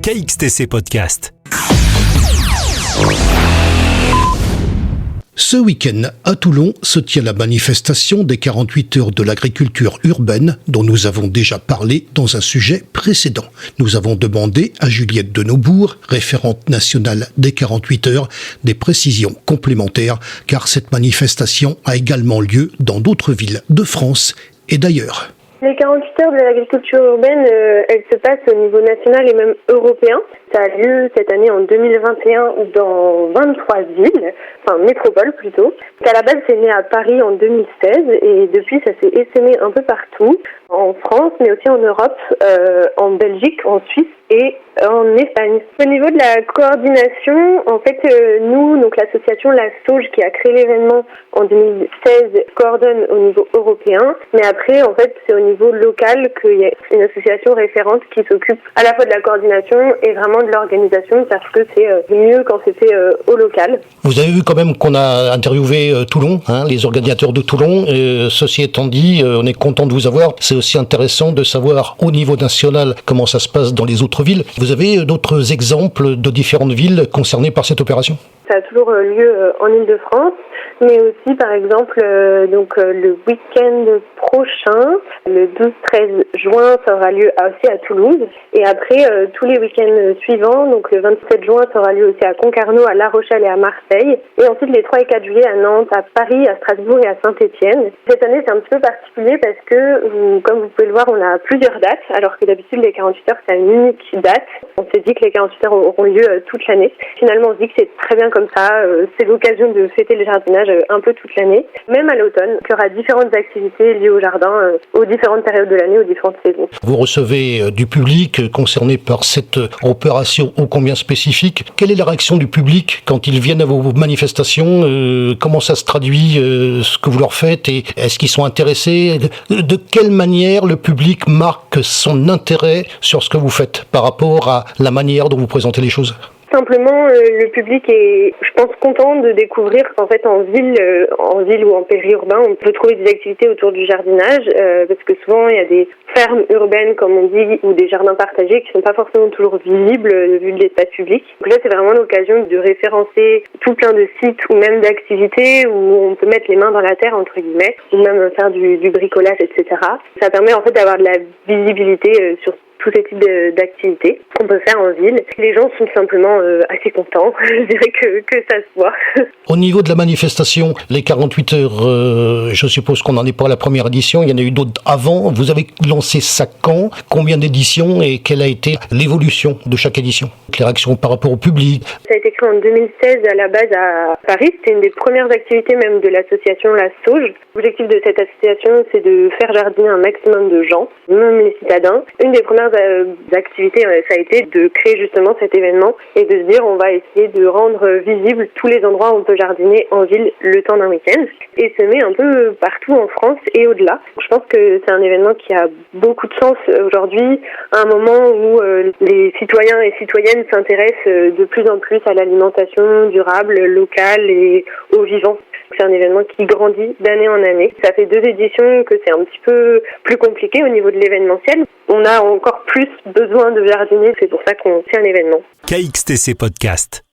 KXTC Podcast. Ce week-end, à Toulon, se tient la manifestation des 48 heures de l'agriculture urbaine dont nous avons déjà parlé dans un sujet précédent. Nous avons demandé à Juliette de Naubourg, référente nationale des 48 heures, des précisions complémentaires car cette manifestation a également lieu dans d'autres villes de France et d'ailleurs. Les 48 heures de l'agriculture urbaine, elles se passent au niveau national et même européen. Ça a lieu cette année en 2021 dans 23 villes, enfin métropoles plutôt. À la base, c'est né à Paris en 2016 et depuis, ça s'est essaimé un peu partout, en France, mais aussi en Europe, en Belgique, en Suisse et en Espagne. Au niveau de la coordination, en fait, nous, donc l'association La Sauge qui a créé l'événement en 2016 coordonne au niveau européen, mais après, en fait, c'est au niveau local qu'il y a une association référente qui s'occupe à la fois de la coordination et vraiment de l'organisation parce que c'est mieux quand c'est fait au local. Vous avez vu quand même qu'on a interviewé Toulon, les organisateurs de Toulon. Ceci étant dit, on est content de vous avoir. C'est aussi intéressant de savoir au niveau national comment ça se passe dans les autres villes. Vous avez d'autres exemples de différentes villes concernées par cette opération ? Ça a toujours lieu en Île-de-France, mais aussi par exemple le week-end prochain, le 12-13 juin, ça aura lieu aussi à Toulouse. Et après, tous les week-ends suivants, donc le 27 juin, ça aura lieu aussi à Concarneau, à La Rochelle et à Marseille. Et ensuite les 3 et 4 juillet à Nantes, à Paris, à Strasbourg et à Saint-Étienne. Cette année, c'est un petit peu particulier parce que, comme vous pouvez le voir, on a plusieurs dates, alors que d'habitude, les 48 heures, c'est une unique date. On s'est dit que les 48 heures auront lieu toute l'année. Finalement, on se dit que c'est très bien comme ça. C'est l'occasion de fêter le jardinage un peu toute l'année. Même à l'automne, il y aura différentes activités liées au jardin aux différentes périodes de l'année, aux différentes saisons. Vous recevez du public concerné par cette opération ô combien spécifique. Quelle est la réaction du public quand ils viennent à vos manifestations ? Comment ça se traduit, ce que vous leur faites ? Et est-ce qu'ils sont intéressés ? De quelle manière le public marque son intérêt sur ce que vous faites par rapport à la manière dont vous présentez les choses ? Simplement, le public est, je pense, content de découvrir qu'en fait, en ville ou en périurbain, on peut trouver des activités autour du jardinage, parce que souvent, il y a des fermes urbaines, comme on dit, ou des jardins partagés qui sont pas forcément toujours visibles vu de l'espace public. Donc là, c'est vraiment l'occasion de référencer tout plein de sites ou même d'activités où on peut mettre les mains dans la terre, entre guillemets, ou même faire du bricolage, etc. Ça permet en fait d'avoir de la visibilité sur tous ces types d'activités qu'on peut faire en ville. Les gens sont simplement assez contents. Je dirais que ça se voit. Au niveau de la manifestation, les 48 heures, je suppose qu'on n'en est pas à la première édition. Il y en a eu d'autres avant. Vous avez lancé ça quand ? Combien d'éditions et quelle a été l'évolution de chaque édition ? Les réactions par rapport au public. Ça a été créé en 2016 à la base à Paris. C'était une des premières activités même de l'association La Sauge. L'objectif de cette association, c'est de faire jardiner un maximum de gens, même les citadins. Une des premières activités, ça a été de créer justement cet événement et de se dire on va essayer de rendre visibles tous les endroits où on peut jardiner en ville le temps d'un week-end et semer un peu partout en France et au-delà. Je pense que c'est un événement qui a beaucoup de sens aujourd'hui, à un moment où les citoyens et citoyennes s'intéressent de plus en plus à l'alimentation durable, locale et au vivant. C'est un événement qui grandit d'année en année. Ça fait 2 éditions que c'est un petit peu plus compliqué au niveau de l'événementiel. On a encore plus besoin de jardiniers, c'est pour ça qu'on fait un événement. KXTC Podcast.